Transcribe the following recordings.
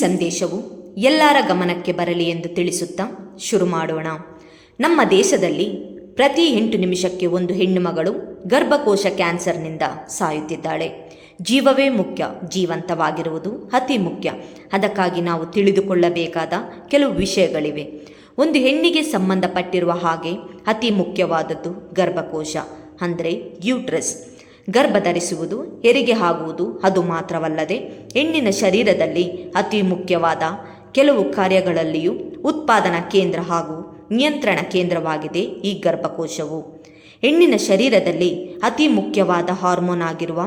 ಸಂದೇಶವು ಎಲ್ಲರ ಗಮನಕ್ಕೆ ಬರಲಿ ಎಂದು ತಿಳಿಸುತ್ತಾ ಶುರು ಮಾಡೋಣ. ನಮ್ಮ ದೇಶದಲ್ಲಿ ಪ್ರತಿ 8 ನಿಮಿಷಕ್ಕೆ ಒಂದು ಹೆಣ್ಣು ಮಗಳು ಗರ್ಭಕೋಶ ಕ್ಯಾನ್ಸರ್ನಿಂದ ಸಾಯುತ್ತಿದ್ದಾಳೆ. ಜೀವವೇ ಮುಖ್ಯ, ಜೀವಂತವಾಗಿರುವುದು ಅತಿ ಮುಖ್ಯ. ಅದಕ್ಕಾಗಿ ನಾವು ತಿಳಿದುಕೊಳ್ಳಬೇಕಾದ ಕೆಲವು ವಿಷಯಗಳಿವೆ. ಒಂದು ಹೆಣ್ಣಿಗೆ ಸಂಬಂಧಪಟ್ಟಿರುವ ಹಾಗೆ ಅತಿ ಮುಖ್ಯವಾದದ್ದು ಗರ್ಭಕೋಶ, ಅಂದರೆ ಯೂಟ್ರಸ್. ಗರ್ಭ ಧರಿಸುವುದು, ಹೆರಿಗೆ ಆಗುವುದು ಅದು ಮಾತ್ರವಲ್ಲದೆ ಹೆಣ್ಣಿನ ಶರೀರದಲ್ಲಿ ಅತಿ ಮುಖ್ಯವಾದ ಕೆಲವು ಕಾರ್ಯಗಳಲ್ಲಿಯೂ ಉತ್ಪಾದನಾ ಕೇಂದ್ರ ಹಾಗೂ ನಿಯಂತ್ರಣ ಕೇಂದ್ರವಾಗಿದೆ ಈ ಗರ್ಭಕೋಶವು. ಹೆಣ್ಣಿನ ಶರೀರದಲ್ಲಿ ಅತಿ ಮುಖ್ಯವಾದ ಹಾರ್ಮೋನ್ ಆಗಿರುವ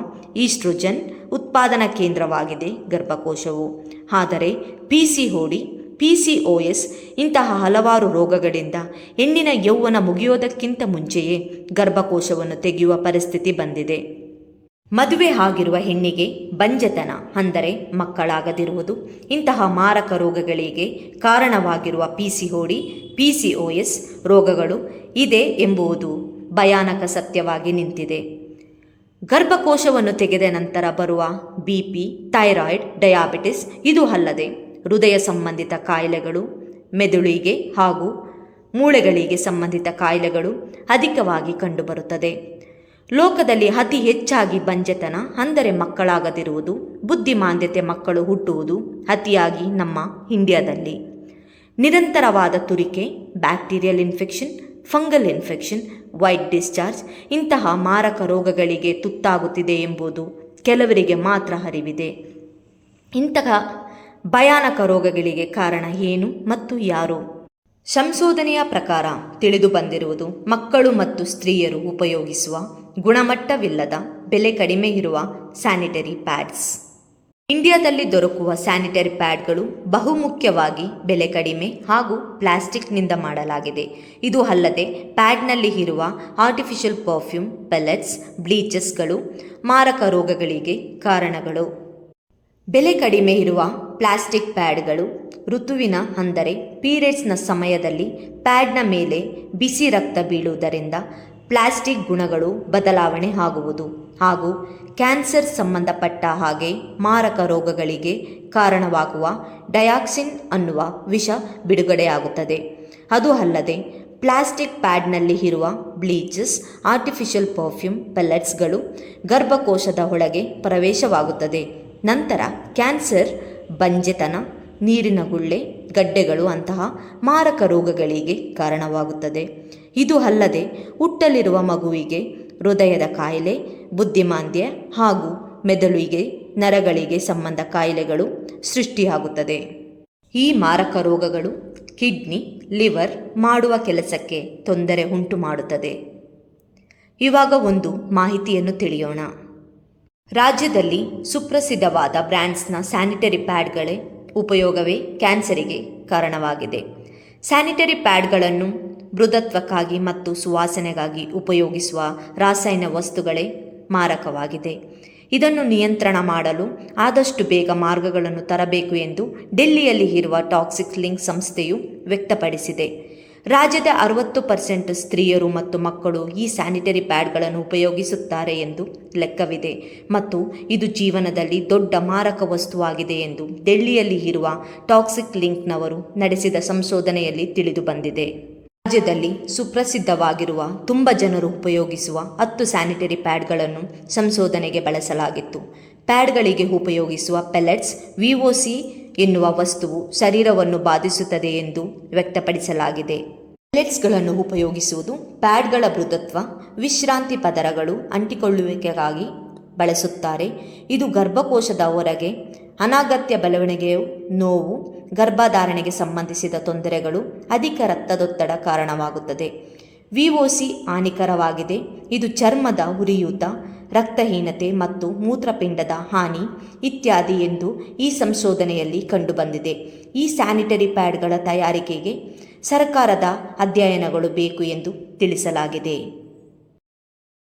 ಈಸ್ಟ್ರೋಜನ್ ಉತ್ಪಾದನಾ ಕೇಂದ್ರವಾಗಿದೆ ಗರ್ಭಕೋಶವು. ಆದರೆ PCOS ಇಂತಹ ಹಲವಾರು ರೋಗಗಳಿಂದ ಹೆಣ್ಣಿನ ಯೌವನ ಮುಗಿಯೋದಕ್ಕಿಂತ ಮುಂಚೆಯೇ ಗರ್ಭಕೋಶವನ್ನು ತೆಗೆಯುವ ಪರಿಸ್ಥಿತಿ ಬಂದಿದೆ. ಮದುವೆ ಆಗಿರುವ ಹೆಣ್ಣಿಗೆ ಬಂಜೆತನ ಅಂದರೆ ಮಕ್ಕಳಾಗದಿರುವುದು, ಇಂತಹ ಮಾರಕ ರೋಗಗಳಿಗೆ ಕಾರಣವಾಗಿರುವ PCOS ರೋಗಗಳು ಇದೆ ಎಂಬುದು ಭಯಾನಕ ಸತ್ಯವಾಗಿ ನಿಂತಿದೆ. ಗರ್ಭಕೋಶವನ್ನು ತೆಗೆದ ನಂತರ ಬರುವ BP, ಥೈರಾಯ್ಡ್, ಡಯಾಬಿಟಿಸ್, ಇದು ಅಲ್ಲದೆ ಹೃದಯ ಸಂಬಂಧಿತ ಕಾಯಿಲೆಗಳು, ಮೆದುಳಿಗೆ ಹಾಗೂ ಮೂಳೆಗಳಿಗೆ ಸಂಬಂಧಿತ ಕಾಯಿಲೆಗಳು ಅಧಿಕವಾಗಿ ಕಂಡುಬರುತ್ತದೆ. ಲೋಕದಲ್ಲಿ ಅತಿ ಹೆಚ್ಚಾಗಿ ಬಂಜೆತನ ಅಂದರೆ ಮಕ್ಕಳಾಗದಿರುವುದು, ಬುದ್ಧಿಮಾಂದ್ಯತೆ ಮಕ್ಕಳು ಹುಟ್ಟುವುದು ಅತಿಯಾಗಿ ನಮ್ಮ ಇಂಡಿಯಾದಲ್ಲಿ. ನಿರಂತರವಾದ ತುರಿಕೆ, bacterial infection, fungal infection, white discharge ಇಂತಹ ಮಾರಕ ರೋಗಗಳಿಗೆ ತುತ್ತಾಗುತ್ತಿದೆ ಎಂಬುದು ಕೆಲವರಿಗೆ ಮಾತ್ರ ಅರಿವಿದೆ. ಇಂತಹ ಭಯಾನಕ ರೋಗಗಳಿಗೆ ಕಾರಣ ಏನು ಮತ್ತು ಯಾರು? ಸಂಶೋಧನೆಯ ಪ್ರಕಾರ ತಿಳಿದು ಬಂದಿರುವುದು, ಮಕ್ಕಳು ಮತ್ತು ಸ್ತ್ರೀಯರು ಉಪಯೋಗಿಸುವ ಗುಣಮಟ್ಟವಿಲ್ಲದ, ಬೆಲೆ ಕಡಿಮೆ ಇರುವ ಸ್ಯಾನಿಟರಿ ಪ್ಯಾಡ್ಸ್. ಇಂಡಿಯಾದಲ್ಲಿ ದೊರಕುವ ಸ್ಯಾನಿಟರಿ ಪ್ಯಾಡ್ಗಳು ಬಹುಮುಖ್ಯವಾಗಿ ಬೆಲೆ ಕಡಿಮೆ ಹಾಗೂ ಪ್ಲಾಸ್ಟಿಕ್ನಿಂದ ಮಾಡಲಾಗಿದೆ. ಇದು ಅಲ್ಲದೆ ಪ್ಯಾಡ್ನಲ್ಲಿ ಇರುವ ಆರ್ಟಿಫಿಷಿಯಲ್ ಪರ್ಫ್ಯೂಮ್, ಪೆಲೆಟ್ಸ್, ಬ್ಲೀಚಸ್ಗಳು ಮಾರಕ ರೋಗಗಳಿಗೆ ಕಾರಣಗಳು. ಬೆಲೆ ಕಡಿಮೆ ಇರುವ ಪ್ಲಾಸ್ಟಿಕ್ ಪ್ಯಾಡ್ಗಳು ಋತುವಿನ ಅಂದರೆ ಪೀರಿಯಡ್ಸ್ನ ಸಮಯದಲ್ಲಿ ಪ್ಯಾಡ್ನ ಮೇಲೆ ಬಿಸಿ ರಕ್ತ ಬೀಳುವುದರಿಂದ ಪ್ಲಾಸ್ಟಿಕ್ ಗುಣಗಳು ಬದಲಾವಣೆ ಆಗುವುದು ಹಾಗೂ ಕ್ಯಾನ್ಸರ್ ಸಂಬಂಧಪಟ್ಟ ಹಾಗೆ ಮಾರಕ ರೋಗಗಳಿಗೆ ಕಾರಣವಾಗುವ ಡಯಾಕ್ಸಿನ್ ಅನ್ನುವ ವಿಷ ಬಿಡುಗಡೆಯಾಗುತ್ತದೆ. ಅದು ಅಲ್ಲದೆ ಪ್ಲಾಸ್ಟಿಕ್ ಪ್ಯಾಡ್ನಲ್ಲಿ ಇರುವ ಬ್ಲೀಚಸ್, ಆರ್ಟಿಫಿಷಿಯಲ್ ಪರ್ಫ್ಯೂಮ್, ಪೆಲೆಟ್ಸ್ಗಳು ಗರ್ಭಕೋಶದ ಒಳಗೆ ಪ್ರವೇಶವಾಗುತ್ತದೆ. ನಂತರ ಕ್ಯಾನ್ಸರ್, ಬಂಜೆತನ, ನೀರಿನ ಗುಳ್ಳೆ, ಗಡ್ಡೆಗಳು ಅಂತಹ ಮಾರಕ ರೋಗಗಳಿಗೆ ಕಾರಣವಾಗುತ್ತದೆ. ಇದು ಅಲ್ಲದೆ ಹುಟ್ಟಲಿರುವ ಮಗುವಿಗೆ ಹೃದಯದ ಕಾಯಿಲೆ, ಬುದ್ಧಿಮಾಂದ್ಯ ಹಾಗೂ ಮೆದುಳಿಗೆ, ನರಗಳಿಗೆ ಸಂಬಂಧ ಕಾಯಿಲೆಗಳು ಸೃಷ್ಟಿಯಾಗುತ್ತದೆ. ಈ ಮಾರಕ ರೋಗಗಳು ಕಿಡ್ನಿ, ಲಿವರ್ ಮಾಡುವ ಕೆಲಸಕ್ಕೆ ತೊಂದರೆ ಉಂಟು ಮಾಡುತ್ತದೆ. ಇವಾಗ ಒಂದು ಮಾಹಿತಿಯನ್ನು ತಿಳಿಯೋಣ. ರಾಜ್ಯದಲ್ಲಿ ಸುಪ್ರಸಿದ್ಧವಾದ ಬ್ರ್ಯಾಂಡ್ಸ್ನ ಸ್ಯಾನಿಟರಿ ಪ್ಯಾಡ್ಗಳೇ ಉಪಯೋಗವೇ ಕ್ಯಾನ್ಸರಿಗೆ ಕಾರಣವಾಗಿದೆ. ಸ್ಯಾನಿಟರಿ ಪ್ಯಾಡ್ಗಳನ್ನು ಮೃದುತ್ವಕ್ಕಾಗಿ ಮತ್ತು ಸುವಾಸನೆಗಾಗಿ ಉಪಯೋಗಿಸುವ ರಾಸಾಯನಿಕ ವಸ್ತುಗಳೇ ಮಾರಕವಾಗಿದೆ. ಇದನ್ನು ನಿಯಂತ್ರಣ ಮಾಡಲು ಆದಷ್ಟು ಬೇಗ ಮಾರ್ಗಗಳನ್ನು ತರಬೇಕು ಎಂದು ಡೆಲ್ಲಿಯಲ್ಲಿ ಇರುವ ಟಾಕ್ಸಿಕ್ ಲಿಂಕ್ ಸಂಸ್ಥೆಯು ವ್ಯಕ್ತಪಡಿಸಿದೆ. ರಾಜ್ಯದ 60% ಸ್ತ್ರೀಯರು ಮತ್ತು ಮಕ್ಕಳು ಈ ಸ್ಯಾನಿಟರಿ ಪ್ಯಾಡ್ಗಳನ್ನು ಉಪಯೋಗಿಸುತ್ತಾರೆ ಎಂದು ಲೆಕ್ಕವಿದೆ ಮತ್ತು ಇದು ಜೀವನದಲ್ಲಿ ದೊಡ್ಡ ಮಾರಕ ವಸ್ತುವಾಗಿದೆ ಎಂದು ಡೆಲ್ಲಿಯಲ್ಲಿ ಇರುವ ಟಾಕ್ಸಿಕ್ ಲಿಂಕ್ನವರು ನಡೆಸಿದ ಸಂಶೋಧನೆಯಲ್ಲಿ ತಿಳಿದು ಬಂದಿದೆ. ರಾಜ್ಯದಲ್ಲಿ ಸುಪ್ರಸಿದ್ಧವಾಗಿರುವ ತುಂಬ ಜನರು ಉಪಯೋಗಿಸುವ 10 ಸ್ಯಾನಿಟರಿ ಪ್ಯಾಡ್ಗಳನ್ನು ಸಂಶೋಧನೆಗೆ ಬಳಸಲಾಗಿತ್ತು. ಪ್ಯಾಡ್ಗಳಿಗೆ ಉಪಯೋಗಿಸುವ ಪೆಲೆಟ್ಸ್, VOC ಎನ್ನುವ ವಸ್ತುವು ಶರೀರವನ್ನು ಬಾಧಿಸುತ್ತದೆ ಎಂದು ವ್ಯಕ್ತಪಡಿಸಲಾಗಿದೆ. ಪೆಲೆಟ್ಸ್ಗಳನ್ನು ಉಪಯೋಗಿಸುವುದು ಪ್ಯಾಡ್ಗಳ ಮೃದುತ್ವ, ವಿಶ್ರಾಂತಿ ಪದರಗಳು ಅಂಟಿಕೊಳ್ಳುವಿಕೆಗಾಗಿ ಬಳಸುತ್ತಾರೆ. ಇದು ಗರ್ಭಕೋಶದ ಹೊರಗೆ ಅನಗತ್ಯ ಬೆಳವಣಿಗೆಯು, ನೋವು, ಗರ್ಭಧಾರಣೆಗೆ ಸಂಬಂಧಿಸಿದ ತೊಂದರೆಗಳು, ಅಧಿಕ ರಕ್ತದೊತ್ತಡ ಕಾರಣವಾಗುತ್ತದೆ. VOC ಹಾನಿಕರವಾಗಿದೆ. ಇದು ಚರ್ಮದ ಉರಿಯೂತ, ರಕ್ತಹೀನತೆ ಮತ್ತು ಮೂತ್ರಪಿಂಡದ ಹಾನಿ ಇತ್ಯಾದಿ ಎಂದು ಈ ಸಂಶೋಧನೆಯಲ್ಲಿ ಕಂಡುಬಂದಿದೆ. ಈ ಸ್ಯಾನಿಟರಿ ಪ್ಯಾಡ್ಗಳ ತಯಾರಿಕೆಗೆ ಸರ್ಕಾರದ ಅಧ್ಯಯನಗಳು ಬೇಕು ಎಂದು ತಿಳಿಸಲಾಗಿದೆ.